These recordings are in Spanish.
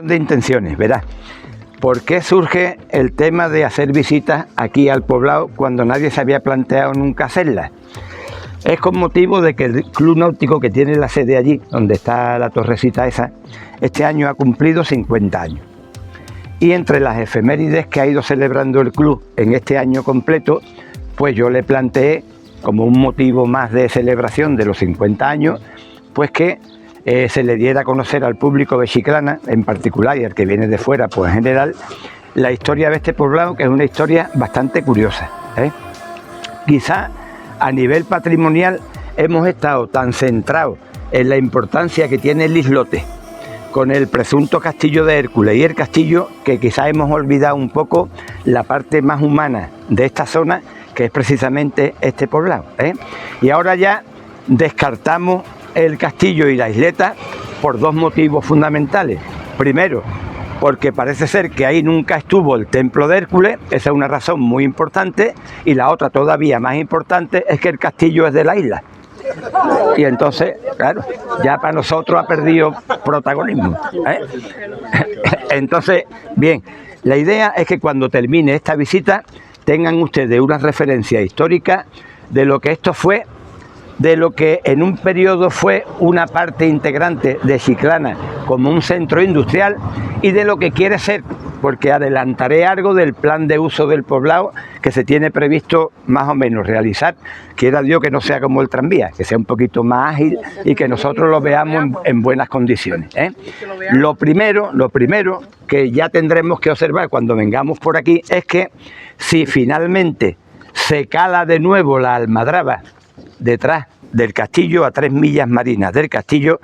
De intenciones, verás. ¿Por qué surge el tema de hacer visitas aquí al poblado cuando nadie se había planteado nunca hacerlas? Es con motivo de que el Club Náutico, que tiene la sede allí, donde está la torrecita esa, este año ha cumplido 50 años. Y entre las efemérides que ha ido celebrando el club en este año completo, pues yo le planteé, como un motivo más de celebración de los 50 años, pues que se le diera a conocer al público de Chiclana, en particular, y al que viene de fuera, pues en general, la historia de este poblado, que es una historia bastante curiosa, ¿eh? Quizá a nivel patrimonial hemos estado tan centrados en la importancia que tiene el islote, con el presunto castillo de Hércules y el castillo, que quizá hemos olvidado un poco la parte más humana de esta zona, que es precisamente este poblado, ¿eh? Y ahora ya descartamos el castillo y la isleta por dos motivos fundamentales. Primero, porque parece ser que ahí nunca estuvo el templo de Hércules, esa es una razón muy importante, y la otra todavía más importante es que el castillo es de la isla. Y entonces, claro, ya para nosotros ha perdido protagonismo, ¿eh? Entonces, bien, la idea es que cuando termine esta visita tengan ustedes una referencia histórica de lo que esto fue, de lo que en un periodo fue una parte integrante de Chiclana como un centro industrial y de lo que quiere ser, porque adelantaré algo del plan de uso del poblado que se tiene previsto más o menos realizar. Quiera Dios que no sea como el tranvía, que sea un poquito más ágil y que nosotros lo veamos en buenas condiciones, ¿eh? Lo primero que ya tendremos que observar cuando vengamos por aquí es que si finalmente se cala de nuevo la almadraba detrás del castillo, a 3 millas marinas del castillo,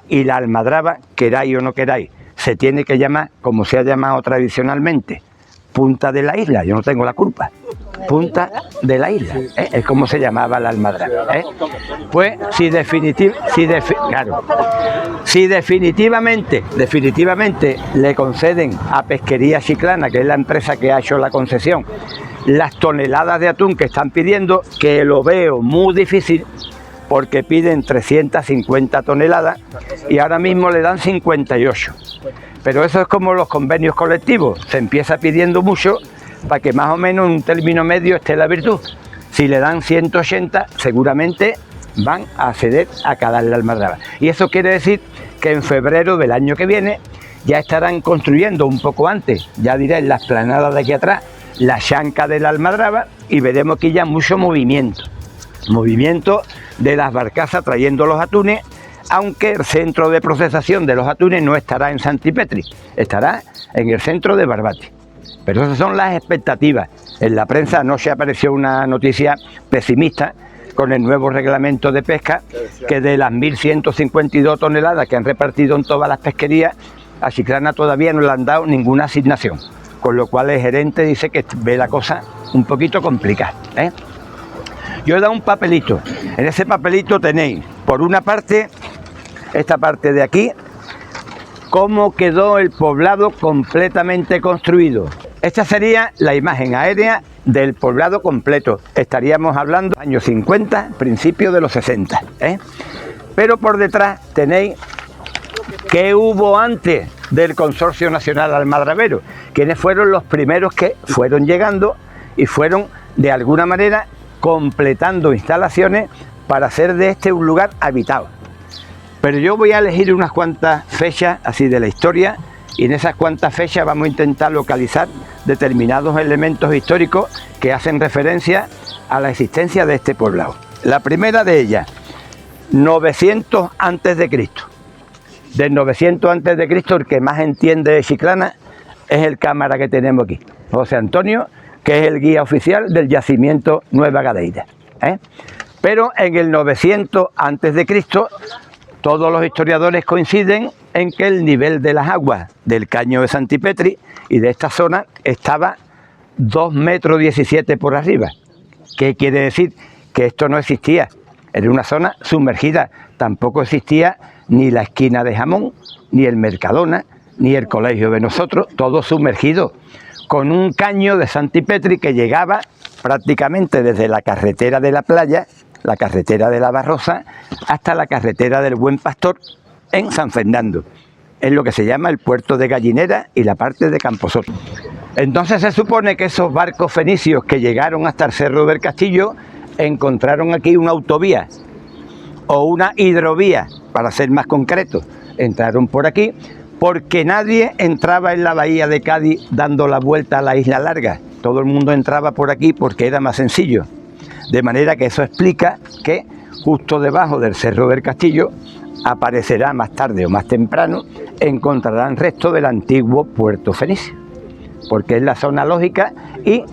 y la almadraba, queráis o no queráis, se tiene que llamar, como se ha llamado tradicionalmente, Punta de la Isla. Yo no tengo la culpa. Punta de la Isla, ¿eh? Es como se llamaba la almadraba, ¿eh? Pues si definitivamente le conceden a Pesquería Chiclana, que es la empresa que ha hecho la concesión, las toneladas de atún que están pidiendo, que lo veo muy difícil, porque piden 350 toneladas y ahora mismo le dan 58. Pero eso es como los convenios colectivos, se empieza pidiendo mucho para que más o menos en un término medio esté la virtud. Si le dan 180, seguramente van a acceder a calar la almadraba. Y eso quiere decir que en febrero del año que viene ya estarán construyendo un poco antes, ya diré, en las planadas de aquí atrás, la chanca de la almadraba, y veremos aquí ya mucho movimiento de las barcazas trayendo los atunes, aunque el centro de procesación de los atunes no estará en Santipetri, estará en el centro de Barbate. Pero esas son las expectativas. En la prensa no se apareció una noticia pesimista con el nuevo reglamento de pesca, que de las 1.152 toneladas que han repartido en todas las pesquerías, a Chiclana todavía no le han dado ninguna asignación, con lo cual el gerente dice que ve la cosa un poquito complicada, ¿eh? Yo he dado un papelito. En ese papelito tenéis, por una parte, esta parte de aquí, cómo quedó el poblado completamente construido. Esta sería la imagen aérea del poblado completo. Estaríamos hablando de años 50, principios de los 60, ¿eh? Pero por detrás tenéis qué hubo antes del Consorcio Nacional Almadrabero, quienes fueron los primeros que fueron llegando y fueron, de alguna manera, completando instalaciones para hacer de este un lugar habitado. Pero yo voy a elegir unas cuantas fechas así de la historia, y en esas cuantas fechas vamos a intentar localizar determinados elementos históricos que hacen referencia a la existencia de este poblado. La primera de ellas, 900 antes de Cristo. Del 900 antes de Cristo, el que más entiende de Chiclana es el cámara que tenemos aquí, José Antonio, que es el guía oficial del yacimiento Nueva Gadeira, ¿eh? Pero en el 900 antes de Cristo, todos los historiadores coinciden en que el nivel de las aguas del caño de Santipetri y de esta zona estaba 2,17 metros por arriba. ¿Qué quiere decir? Que esto no existía. Era una zona sumergida. Tampoco existía ni la esquina de Jamón, ni el Mercadona, ni el colegio de nosotros, todo sumergido, con un caño de Santipetri que llegaba prácticamente desde la carretera de la playa, la carretera de la Barrosa, hasta la carretera del Buen Pastor en San Fernando. es lo que se llama el puerto de Gallinera y la parte de Camposoto. Entonces se supone que esos barcos fenicios que llegaron hasta el Cerro del Castillo encontraron aquí una autovía o una hidrovía, para ser más concreto. Entraron por aquí porque nadie entraba en la bahía de Cádiz dando la vuelta a la Isla Larga. Todo el mundo entraba por aquí porque era más sencillo. De manera que eso explica que justo debajo del Cerro del Castillo aparecerá más tarde o más temprano, encontrarán restos del antiguo puerto fenicio, porque es la zona lógica y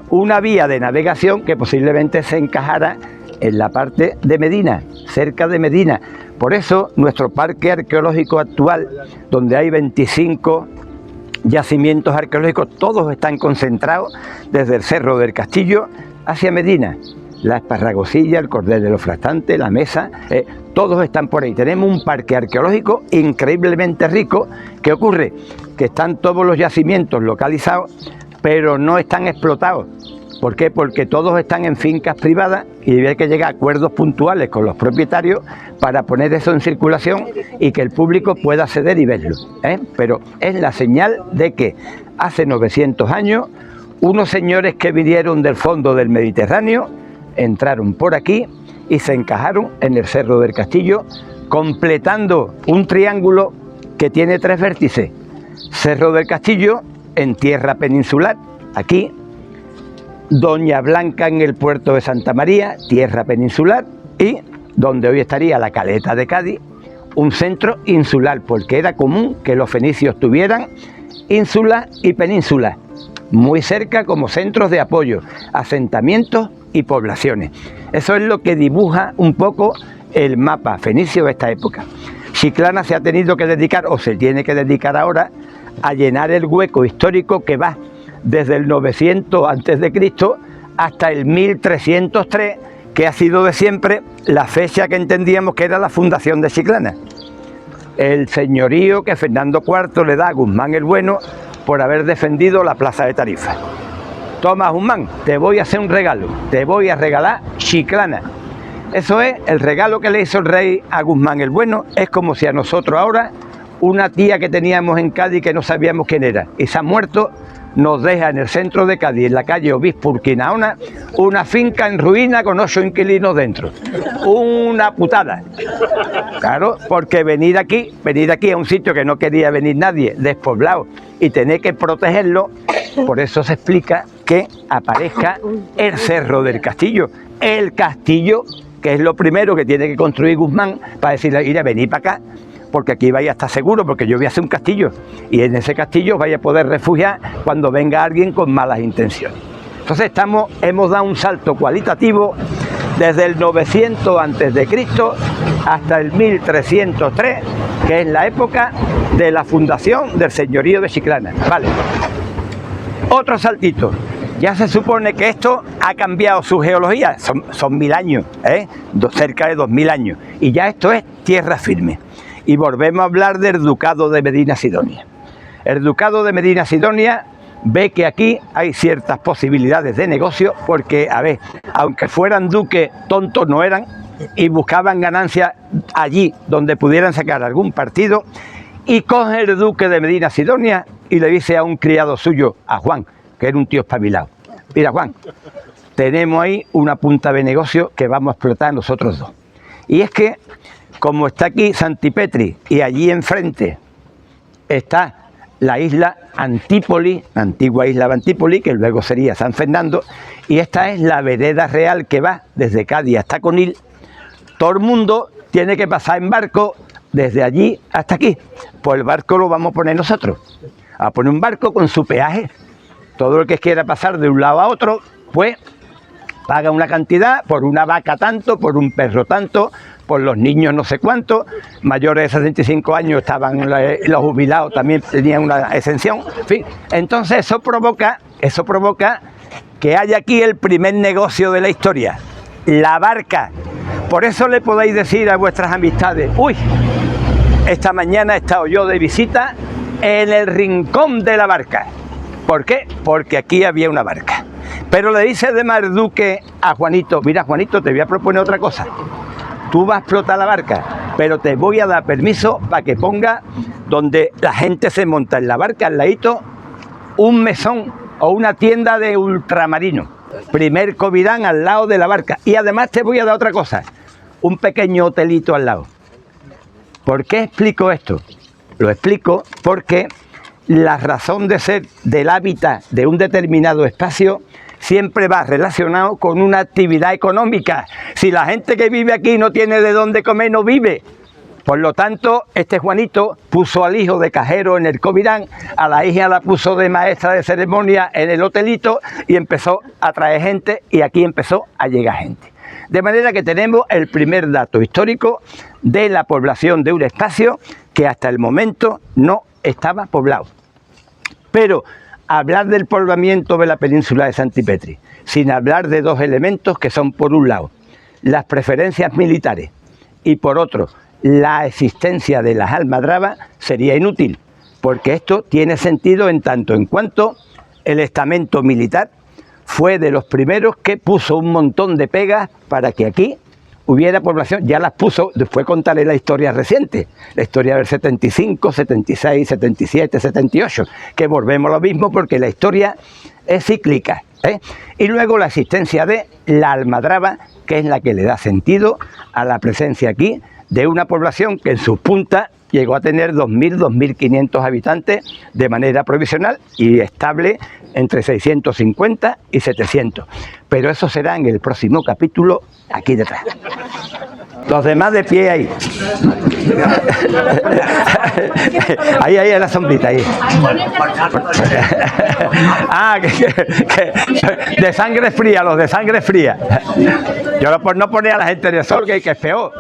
una vía de navegación que posiblemente se encajara en la parte de Medina, cerca de Medina. Por eso nuestro parque arqueológico actual, donde hay 25 yacimientos arqueológicos, todos están concentrados desde el Cerro del Castillo hacia Medina. La Esparragosilla, el Cordel de los Frastantes, la Mesa, todos están por ahí. Tenemos un parque arqueológico increíblemente rico. ¿Qué ocurre? Que están todos los yacimientos localizados, pero no están explotados. ¿Por qué? Porque todos están en fincas privadas y hay que llegar a acuerdos puntuales con los propietarios para poner eso en circulación y que el público pueda acceder y verlo, Pero es la señal de que hace 900 años unos señores que vinieron del fondo del Mediterráneo entraron por aquí y se encajaron en el Cerro del Castillo, completando un triángulo que tiene 3 vértices. Cerro del Castillo en tierra peninsular, aquí. Doña Blanca en el puerto de Santa María, tierra peninsular, y donde hoy estaría la Caleta de Cádiz, un centro insular, porque era común que los fenicios tuvieran ínsula y península, muy cerca como centros de apoyo, asentamientos y poblaciones. Eso es lo que dibuja un poco el mapa fenicio de esta época. Chiclana se ha tenido que dedicar, o se tiene que dedicar ahora, a llenar el hueco histórico que va desde el 900 a.C. hasta el 1303, que ha sido de siempre la fecha que entendíamos que era la fundación de Chiclana. El señorío que Fernando IV le da a Guzmán el Bueno por haber defendido la plaza de Tarifa. Toma, Guzmán, te voy a hacer un regalo, te voy a regalar Chiclana. Eso es el regalo que le hizo el rey a Guzmán el Bueno. Es como si a nosotros ahora, una tía que teníamos en Cádiz que no sabíamos quién era y se ha muerto, nos deja en el centro de Cádiz, en la calle Obispo Urquinaona, una finca en ruina con 8 inquilinos dentro. Una putada. Claro, porque venir aquí a un sitio que no quería venir nadie, despoblado, y tener que protegerlo, por eso se explica que aparezca el Cerro del Castillo. El castillo, que es lo primero que tiene que construir Guzmán para decirle, mira, venid para acá, porque aquí vais a estar seguro, porque yo voy a hacer un castillo, y en ese castillo vais a poder refugiar cuando venga alguien con malas intenciones. Entonces hemos dado un salto cualitativo desde el 900 a.C. hasta el 1303, que es la época de la fundación del señorío de Chiclana. Vale. Otro saltito. Ya se supone que esto ha cambiado su geología, son 1000 años, cerca de 2000 años, y ya esto es tierra firme. Y volvemos a hablar del Ducado de Medina Sidonia. El Ducado de Medina Sidonia ve que aquí hay ciertas posibilidades de negocio, porque, a ver, aunque fueran duques, tontos no eran, y buscaban ganancias allí donde pudieran sacar algún partido, y coge el duque de Medina Sidonia y le dice a un criado suyo, a Juan, que era un tío espabilado, mira, Juan, tenemos ahí una punta de negocio que vamos a explotar nosotros dos. Y es que, como está aquí Santipetri y allí enfrente está la isla Antípoli, la antigua isla de Antípoli, que luego sería San Fernando, y esta es la vereda real que va desde Cádiz hasta Conil. Todo el mundo tiene que pasar en barco desde allí hasta aquí. Pues el barco lo vamos a poner nosotros. A poner un barco con su peaje. Todo el que quiera pasar de un lado a otro, pues paga una cantidad, por una vaca tanto, por un perro tanto, por los niños no sé cuánto, mayores de 65 años estaban los jubilados, también tenían una exención, en fin. Entonces eso provoca que haya aquí el primer negocio de la historia, la barca. Por eso le podéis decir a vuestras amistades, uy, esta mañana he estado yo de visita en el rincón de la barca. ¿Por qué? Porque aquí había una barca. Pero le dice de Marduque a Juanito, mira, Juanito, te voy a proponer otra cosa. Tú vas a explotar la barca, pero te voy a dar permiso para que ponga donde la gente se monta en la barca al ladito un mesón o una tienda de ultramarino. Primer Covirán al lado de la barca. Y además te voy a dar otra cosa, un pequeño hotelito al lado. ¿Por qué explico esto? Lo explico porque la razón de ser del hábitat de un determinado espacio siempre va relacionado con una actividad económica. Si la gente que vive aquí no tiene de dónde comer, no vive. Por lo tanto, este Juanito puso al hijo de cajero en el Covirán, a la hija la puso de maestra de ceremonia en el hotelito y empezó a traer gente y aquí empezó a llegar gente. De manera que tenemos el primer dato histórico de la población de un espacio que hasta el momento no estaba poblado. Pero hablar del poblamiento de la península de Santipetri, sin hablar de dos elementos que son, por un lado, las preferencias militares y por otro, la existencia de las almadrabas, sería inútil, porque esto tiene sentido en tanto en cuanto el estamento militar fue de los primeros que puso un montón de pegas para que aquí hubiera población. Ya las puso, después contaré la historia reciente, la historia del 75, 76, 77, 78, que volvemos a lo mismo porque la historia es cíclica, ¿eh? Y luego la existencia de la almadraba, que es la que le da sentido a la presencia aquí de una población que en sus puntas llegó a tener 2.000, 2.500 habitantes de manera provisional y estable entre 650 y 700. Pero eso será en el próximo capítulo, aquí detrás. Los demás de pie ahí. Ahí en la sombrita, ahí. Ah, que de sangre fría, los de sangre fría. Yo por no poner a la gente de sol, que es peor.